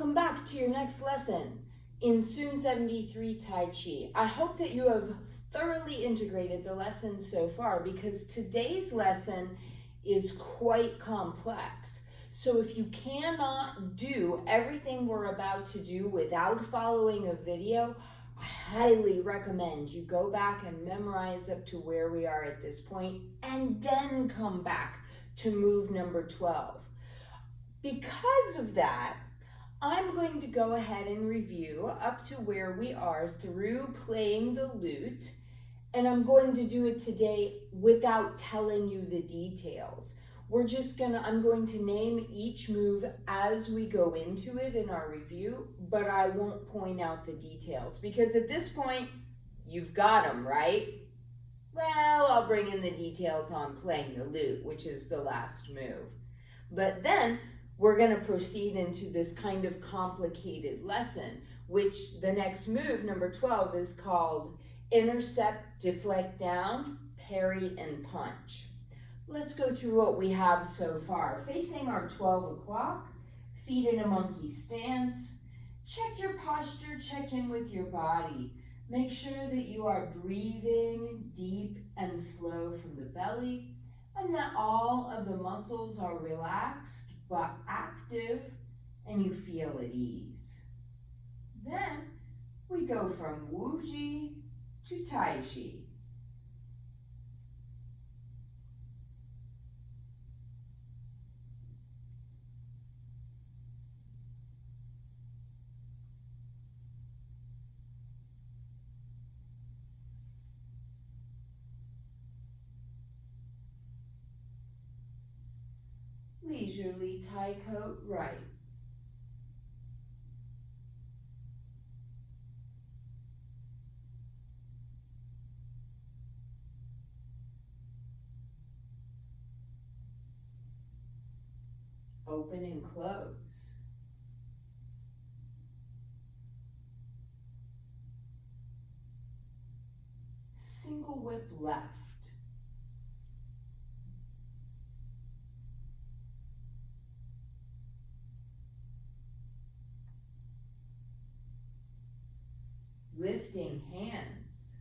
Welcome back to your next lesson in Soon 73 Tai Chi. I hope that you have thoroughly integrated the lesson so far because today's lesson is quite complex. So if you cannot do everything we're about to do without following a video, I highly recommend you go back and memorize up to where we are at this point and then come back to move number 12. Because of that, I'm going to go ahead and review up to where we are through playing the lute, and I'm going to do it today without telling you the details. I'm going to name each move as we go into it in our review, but I won't point out the details because at this point, you've got them, right? Well, I'll bring in the details on playing the lute, which is the last move. But then, we're going to proceed into this kind of complicated lesson, which the next move, number 12, is called Intercept, Deflect down, Parry, and Punch. Let's go through what we have so far. Facing our 12 o'clock, feet in a monkey stance. Check your posture, check in with your body. Make sure that you are breathing deep and slow from the belly and that all of the muscles are relaxed but active and you feel at ease. Then we go from Wu Ji to Tai Chi. Leisurely tie coat right. Open and close. Single whip left. Lifting hands.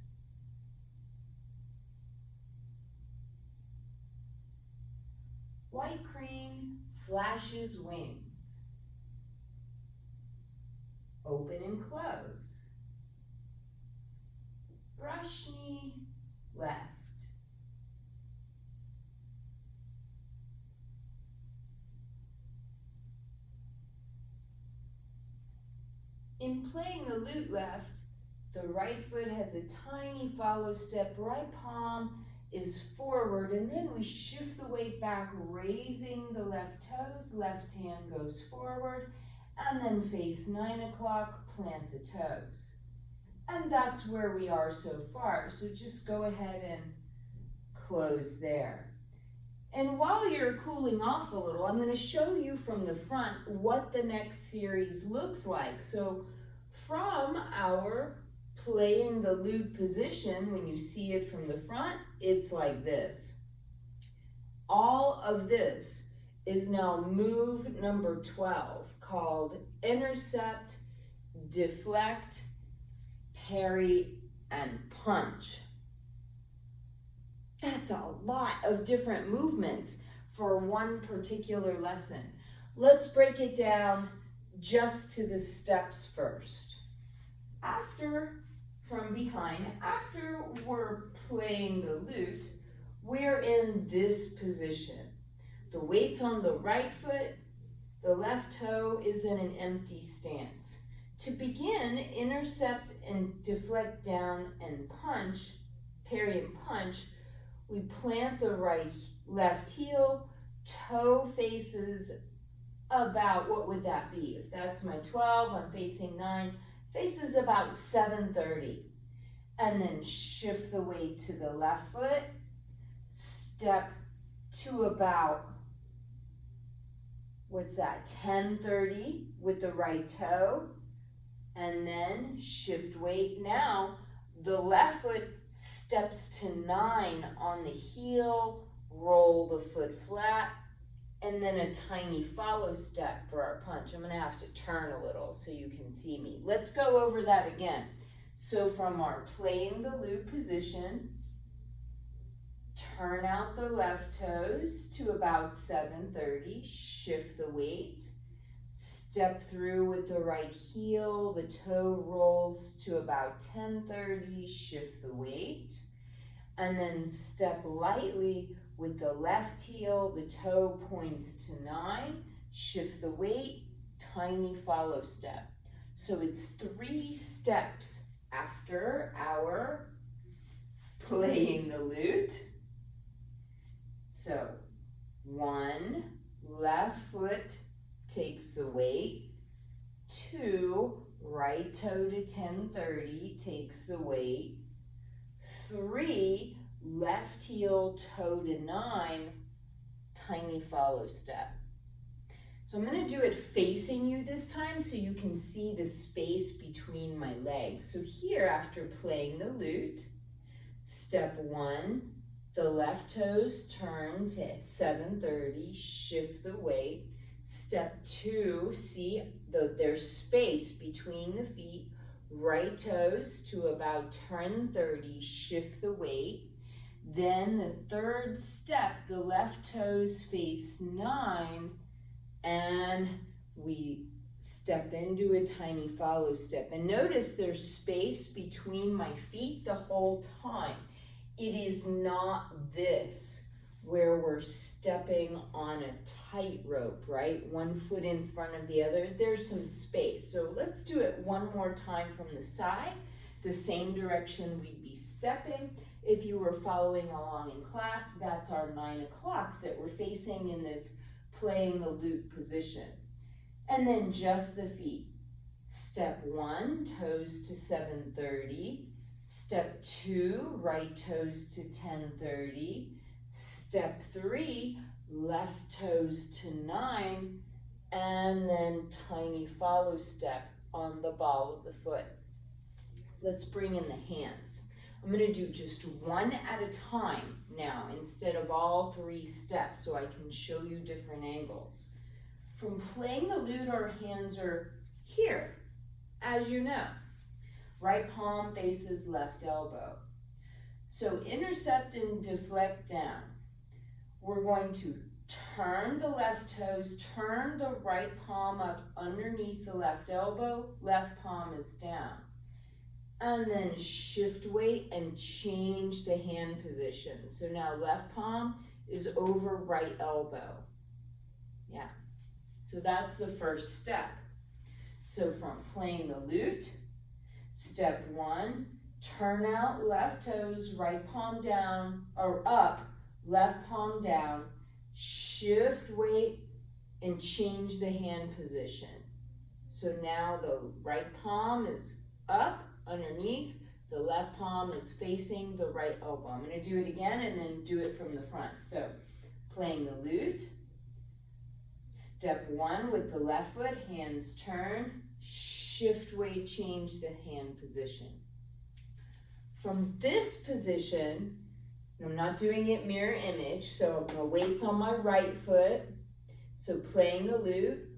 White cream flashes wings. Open and close. Brush knee left. In playing the lute left, the right foot has a tiny follow step, right palm is forward, and then we shift the weight back, raising the left toes, left hand goes forward, and then face 9 o'clock, plant the toes. And that's where we are so far, so just go ahead and close there. And while you're cooling off a little, I'm going to show you from the front what the next series looks like. So from our playing the lute position, when you see it from the front, it's like this. All of this is now move number 12, called Intercept, Deflect, Parry, and Punch. That's a lot of different movements for one particular lesson. Let's break it down just to the steps first. From behind, after we're playing the lute, we're in this position. The weight's on the right foot, the left toe is in an empty stance. To begin, intercept and deflect down and punch, parry and punch, we plant the left heel, toe faces about, what would that be? If that's my 12, I'm facing 9, faces about 7:30. And then shift the weight to the left foot, step to about, 10:30 with the right toe, and then shift weight. Now, the left foot steps to 9 on the heel, roll the foot flat, and then a tiny follow step for our punch. I'm gonna have to turn a little so you can see me. Let's go over that again. So from our playing the loop position, turn out the left toes to about 730, shift the weight, step through with the right heel, the toe rolls to about 1030, shift the weight, and then step lightly with the left heel, the toe points to 9, shift the weight, tiny follow step. So it's 3 steps after our playing the lute. So 1, left foot takes the weight, 2, right toe to 1030 takes the weight, 3, left heel toe to 9, tiny follow step. So I'm going to do it facing you this time so you can see the space between my legs. So here, after playing the lute, step 1, the left toes turn to 730, shift the weight. Step 2, see there's space between the feet, right toes to about 1030, shift the weight. Then the third step, the left toes face 9, and we step into a tiny follow step. And notice there's space between my feet the whole time. It is not this where we're stepping on a tightrope, right? One foot in front of the other. There's some space. So let's do it one more time from the side, the same direction we'd be stepping. If you were following along in class, that's our 9 o'clock that we're facing in this playing the lute position. And then just the feet. Step 1, toes to 730. Step 2, right toes to 1030. Step 3, left toes to 9. And then tiny follow step on the ball of the foot. Let's bring in the hands. I'm going to do just one at a time now instead of all 3 steps so I can show you different angles. From playing the lute, our hands are here, as you know. Right palm faces left elbow. So intercept and deflect down. We're going to turn the left toes, turn the right palm up underneath the left elbow, left palm is down. And then shift weight and change the hand position. So now left palm is over right elbow. Yeah, so that's the first step. So from playing the lute, step 1, turn out left toes, right palm down, or up, left palm down, shift weight and change the hand position. So now the right palm is up, underneath, the left palm is facing the right elbow. I'm going to do it again and then do it from the front. So playing the lute, step 1 with the left foot, hands turn, shift weight, change the hand position. From this position, I'm not doing it mirror image, so my weight's on my right foot. So playing the lute,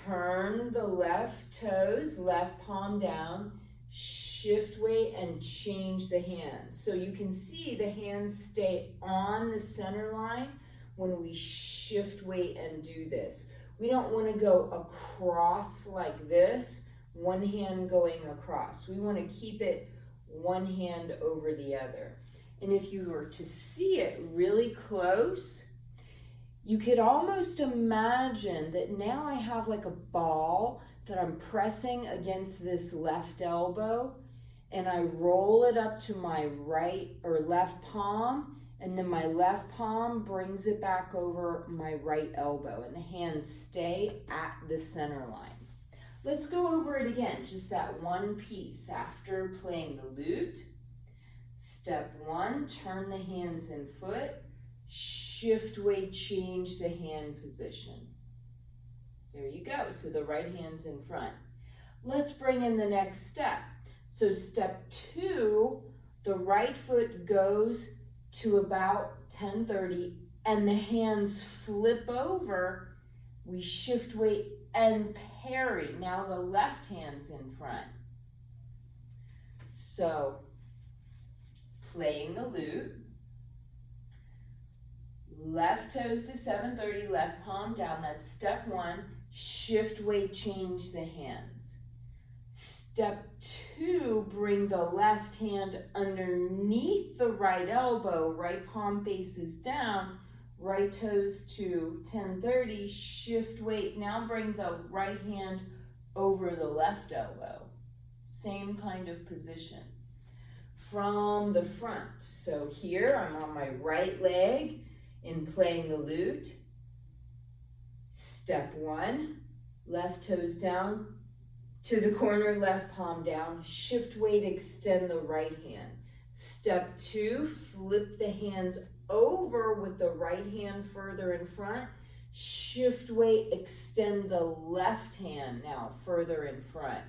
turn the left toes, left palm down, shift weight and change the hands. So you can see the hands stay on the center line when we shift weight and do this. We don't want to go across like this, one hand going across. We want to keep it one hand over the other. And if you were to see it really close, you could almost imagine that now I have like a ball that I'm pressing against this left elbow, and I roll it up to my right or left palm, and then my left palm brings it back over my right elbow, and the hands stay at the center line. Let's go over it again, just that one piece after playing the lute. Step 1, turn the hands and foot, shift weight, change the hand position. There you go, so the right hand's in front. Let's bring in the next step. So step 2, the right foot goes to about 1030 and the hands flip over, we shift weight and parry. Now the left hand's in front. So, playing the lute, left toes to 730, left palm down, that's step one. Shift weight, change the hands. Step two, bring the left hand underneath the right elbow, right palm faces down, right toes to 1030, shift weight. Now bring the right hand over the left elbow. Same kind of position. From the front. So here I'm on my right leg in playing the lute. Step one, left toes down to the corner, left palm down, shift weight, extend the right hand. Step two, flip the hands over with the right hand further in front, shift weight, extend the left hand now further in front.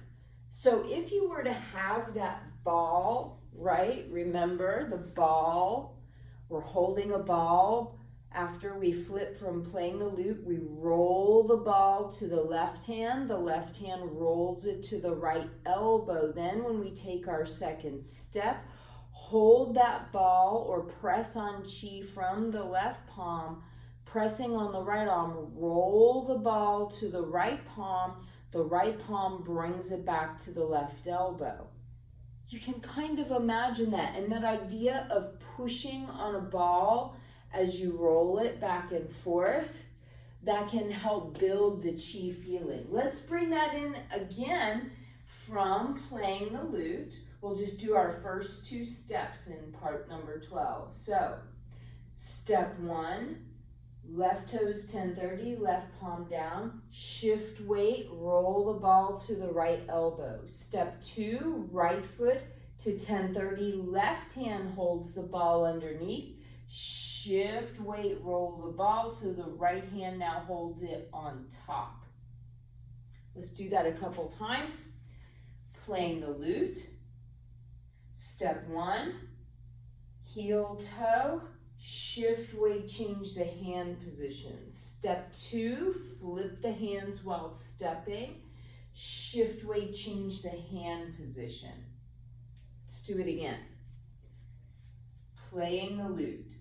So if you were to have that ball, right, remember the ball, we're holding a ball. After we flip from playing the lute, we roll the ball to the left hand rolls it to the right elbow. Then when we take our second step, hold that ball or press on chi from the left palm, pressing on the right arm, roll the ball to the right palm brings it back to the left elbow. You can kind of imagine that, and that idea of pushing on a ball as you roll it back and forth, that can help build the chi feeling. Let's bring that in again from playing the lute. We'll just do our first two steps in part number 12. So, step one, left toes 1030, left palm down, shift weight, roll the ball to the right elbow. Step two, right foot to 1030, left hand holds the ball underneath, shift weight, roll the ball so the right hand now holds it on top. Let's do that a couple times. Playing the lute. Step one, heel toe, shift weight, change the hand position. Step two, flip the hands while stepping, shift weight, change the hand position. Let's do it again. Playing the lute.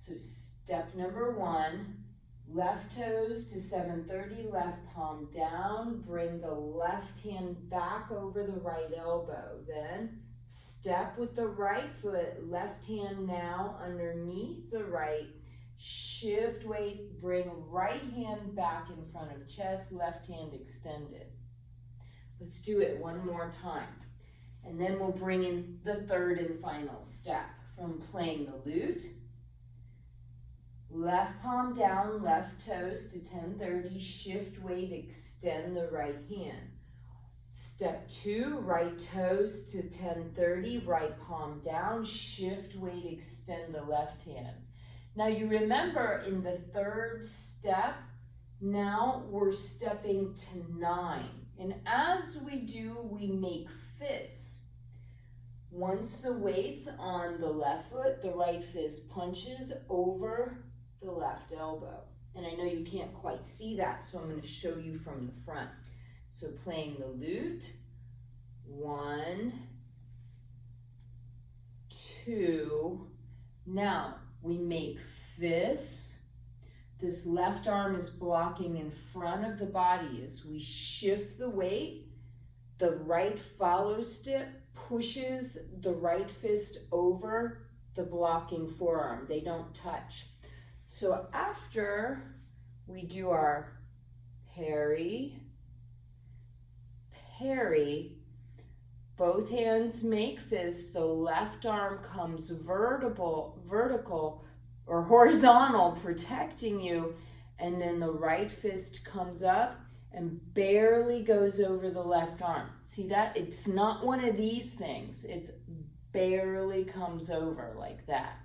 So step number one, left toes to 730, left palm down, bring the left hand back over the right elbow. Then step with the right foot, left hand now underneath the right, shift weight, bring right hand back in front of chest, left hand extended. Let's do it one more time. And then we'll bring in the third and final step from playing the lute. Left palm down, left toes to 1030, shift weight, extend the right hand. Step two, right toes to 1030, right palm down, shift weight, extend the left hand. Now you remember in the third step, now we're stepping to 9. And as we do, we make fists. Once the weight's on the left foot, the right fist punches over the left elbow. And I know you can't quite see that, so I'm going to show you from the front. So playing the lute, 1, 2. Now we make fists. This left arm is blocking in front of the body as we shift the weight. The right follow step pushes the right fist over the blocking forearm. They don't touch. So after we do our parry, both hands make fists, the left arm comes vertical or horizontal, protecting you, and then the right fist comes up and barely goes over the left arm. See that? It's not one of these things. It's barely comes over like that.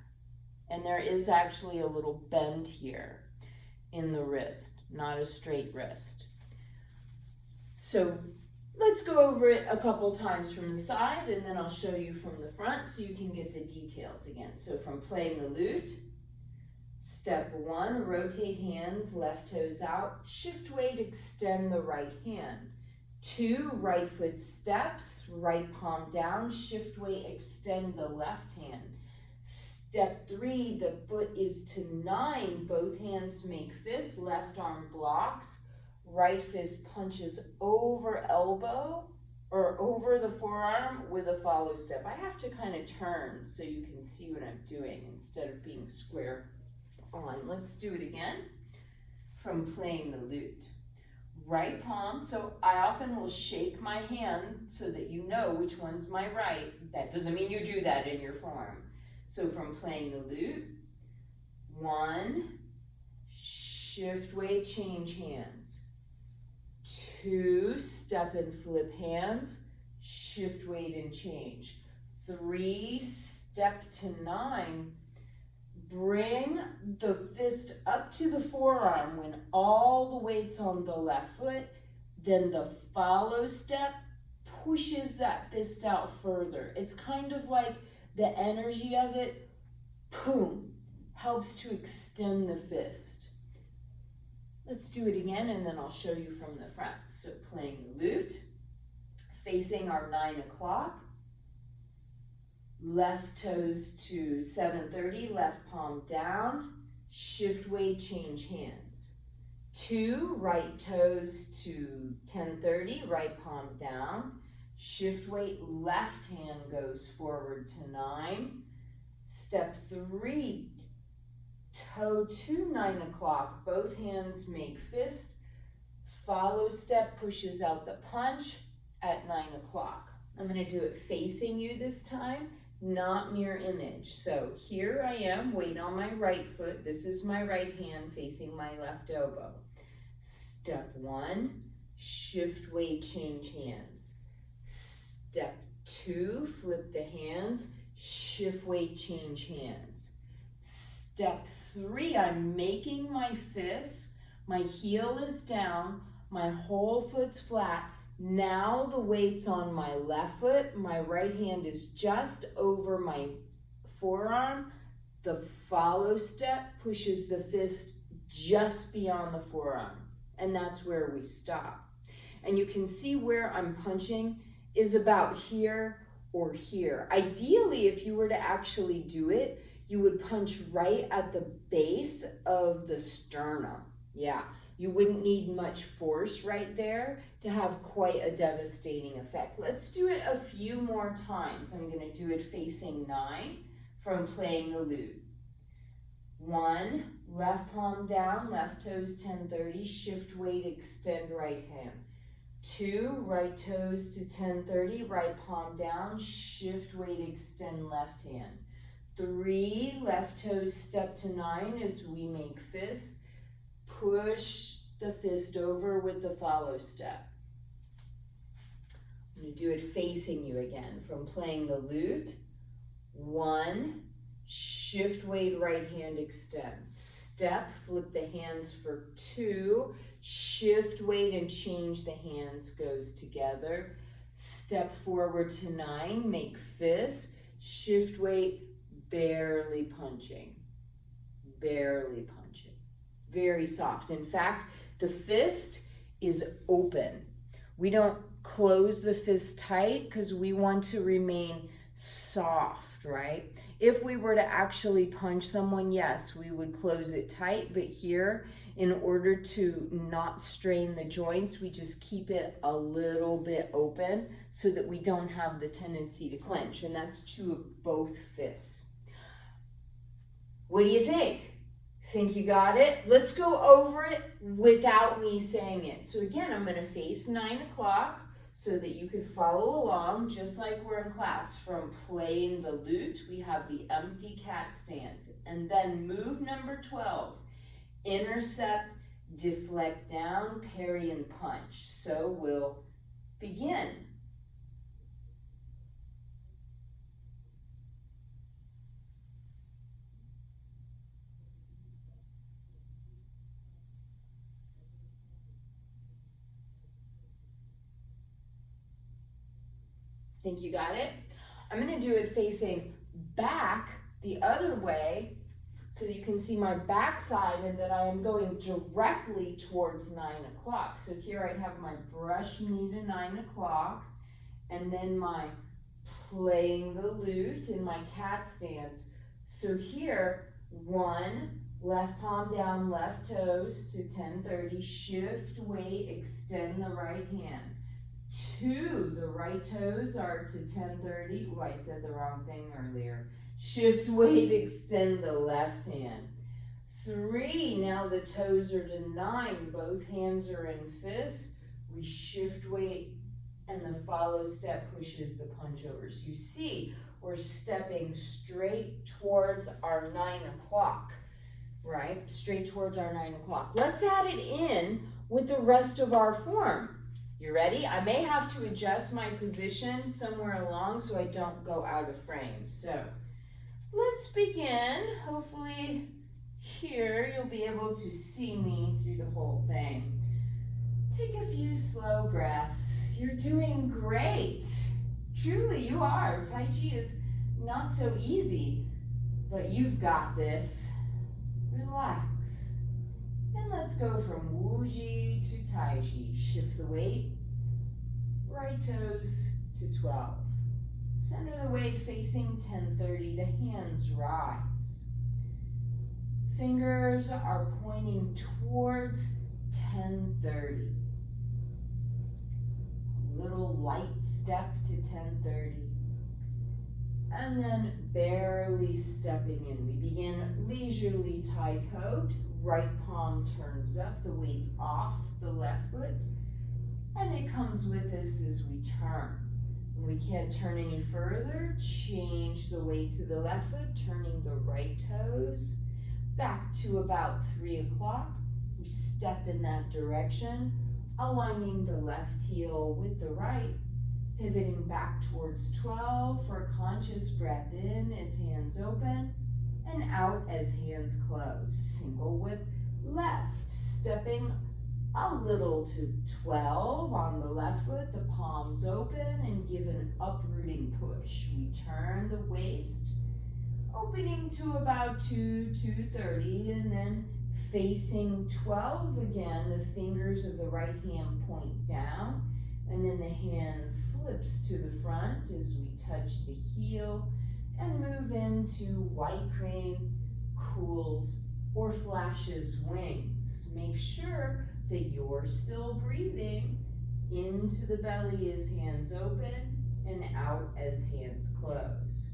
And there is actually a little bend here in the wrist, not a straight wrist. So let's go over it a couple times from the side, and then I'll show you from the front so you can get the details again. So from playing the lute, Step 1, rotate hands, left toes out, shift weight, extend the right hand. 2, right foot steps, right palm down, shift weight, extend the left hand. Step 3, the foot is to 9, both hands make fists, left arm blocks, right fist punches over elbow or over the forearm with a follow step. I have to kind of turn so you can see what I'm doing instead of being square on. Let's do it again from playing the lute. Right palm, so I often will shake my hand so that you know which one's my right. That doesn't mean you do that in your form. So from playing the lute, 1, shift weight, change hands. 2, step and flip hands, shift weight and change. 3, step to 9, bring the fist up to the forearm when all the weight's on the left foot, then the follow step pushes that fist out further. It's kind of like the energy of it, boom, helps to extend the fist. Let's do it again and then I'll show you from the front. So playing the lute, facing our 9 o'clock, left toes to 7:30, left palm down, shift weight, change hands. 2, right toes to 10:30, right palm down, shift weight, left hand goes forward to 9. Step 3, toe to 9 o'clock, both hands make fist, follow step pushes out the punch at 9 o'clock. I'm going to do it facing you this time, not mirror image. So here I am, weight on my right foot. This is my right hand facing my left elbow. Step 1, shift weight, change hands. Step 2, flip the hands, shift weight, change hands. Step 3, I'm making my fist, my heel is down, my whole foot's flat. Now the weight's on my left foot, my right hand is just over my forearm. The follow step pushes the fist just beyond the forearm, and that's where we stop. And you can see where I'm punching is about here or here. Ideally, if you were to actually do it, you would punch right at the base of the sternum. Yeah. You wouldn't need much force right there to have quite a devastating effect. Let's do it a few more times. I'm going to do it facing 9 from playing the lute. 1, left palm down, left toes 10:30, shift weight, extend right hand. 2, right toes to 10:30, right palm down, shift weight, extend left hand. 3, left toes step to 9 as we make fist. Push the fist over with the follow step. I'm going to do it facing you again from playing the lute. 1, shift weight, right hand extends. Step, flip the hands for 2, shift weight and change the hands goes together. Step forward to 9, make fist, shift weight, barely punching, barely punching. Very soft. In fact, the fist is open. We don't close the fist tight because we want to remain soft, right? If we were to actually punch someone, yes, we would close it tight, but here, in order to not strain the joints, we just keep it a little bit open so that we don't have the tendency to clench, and that's true of both fists. What do you think? Think you got it? Let's go over it without me saying it. So again, I'm going to face 9 o'clock so that you can follow along just like we're in class. From playing the lute, we have the empty cat stance. And then move number 12, intercept, deflect down, parry, and punch. So we'll begin. Think you got it? I'm going to do it facing back the other way so you can see my backside and that I am going directly towards 9 o'clock. So here I'd have my brush knee to 9 o'clock, and then my playing the lute in my cat stance. So here, 1, left palm down, left toes to 10:30, shift weight, extend the right hand. 2, the right toes are to 10:30. Oh, I said the wrong thing earlier. Shift weight, extend the left hand. 3, now the toes are to 9, both hands are in fist. We shift weight, and the follow step pushes the punch over. So you see, we're stepping straight towards our 9 o'clock, right? Straight towards our 9 o'clock. Let's add it in with the rest of our form. You ready? I may have to adjust my position somewhere along so I don't go out of frame. So let's begin. Hopefully here you'll be able to see me through the whole thing. Take a few slow breaths. You're doing great. Truly you are. Tai Chi is not so easy, but you've got this. Relax. And let's go from Wu Ji to Tai Chi. Shift the weight. Right toes to 12. Center the weight facing 10:30. The hands rise. Fingers are pointing towards 10:30. Little light step to 10:30. And then barely stepping in. We begin leisurely Tai Chi. Right palm turns up, the weight's off the left foot, and it comes with us as we turn. When we can't turn any further, change the weight to the left foot, turning the right toes back to about 3 o'clock. We step in that direction, aligning the left heel with the right, pivoting back towards 12 for a conscious breath in as hands open, and out as hands close. Single whip left, stepping a little to 12 on the left foot, the palms open, and give an uprooting push. We turn the waist, opening to about 2:30, and then facing 12 again. The fingers of the right hand point down, and then the hand flips to the front as we touch the heel and move into white crane, cools, or flashes wings. Make sure that you're still breathing into the belly as hands open and out as hands close.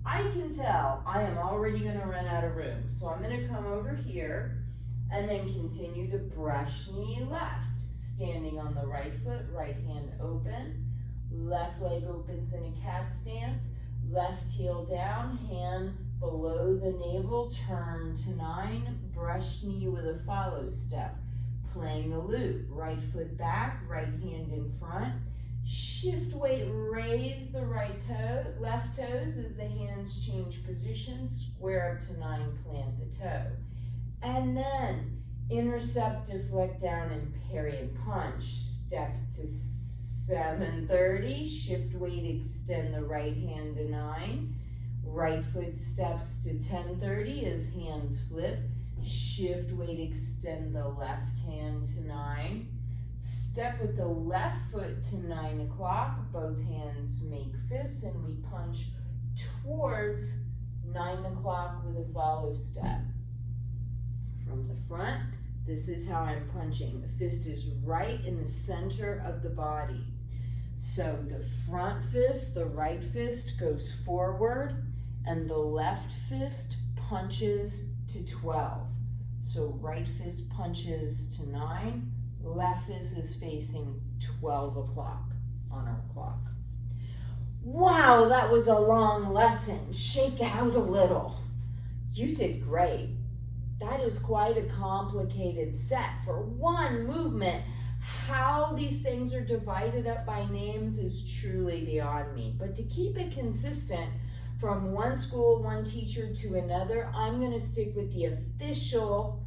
I can tell I am already going to run out of room, so I'm going to come over here and then continue to brush knee left, standing on the right foot, right hand open, left leg opens in a cat stance, left heel down, hand below the navel, turn to 9, brush knee with a follow step, playing the loop, right foot back, right hand in front, shift weight, raise the right toe, left toes as the hands change position, square up to 9, plant the toe, and then intercept, deflect down, and parry and punch, step to 7:30, shift weight, extend the right hand to 9, right foot steps to 10:30 as hands flip, shift weight, extend the left hand to 9, step with the left foot to 9 o'clock, both hands make fists, and we punch towards 9 o'clock with a follow step. From the front, this is how I'm punching. The fist is right in the center of the body. So the front fist, the right fist goes forward, and the left fist punches to 12. So right fist punches to 9, left fist is facing 12 o'clock on our clock. Wow, that was a long lesson. Shake out a little. You did great. That is quite a complicated set for one movement. How these things are divided up by names is truly beyond me. But to keep it consistent from one school, one teacher to another, I'm going to stick with the official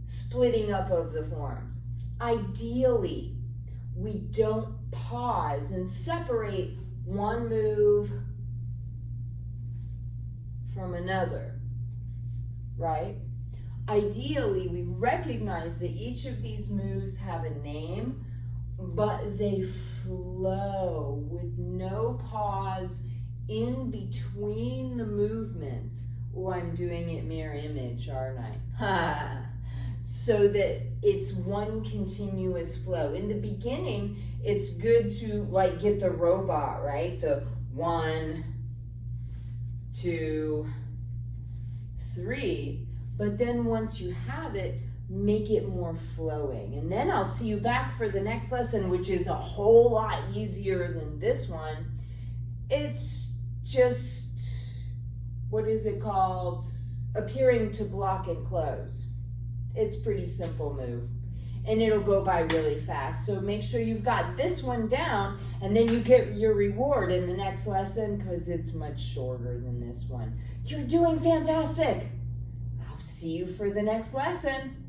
splitting up of the forms. Ideally, we don't pause and separate one move from another. right? Ideally, we recognize that each of these moves have a name, but they flow with no pause in between the movements. Oh, I'm doing it mirror image, aren't I? So that it's one continuous flow. In the beginning, it's good to like get the robot, right? The 1, 2, 3. But then once you have it, make it more flowing. And then I'll see you back for the next lesson, which is a whole lot easier than this one. It's just, what is it called? Appearing to block and close. It's pretty simple move. And it'll go by really fast. So make sure you've got this one down, and then you get your reward in the next lesson because it's much shorter than this one. You're doing fantastic. I'll see you for the next lesson.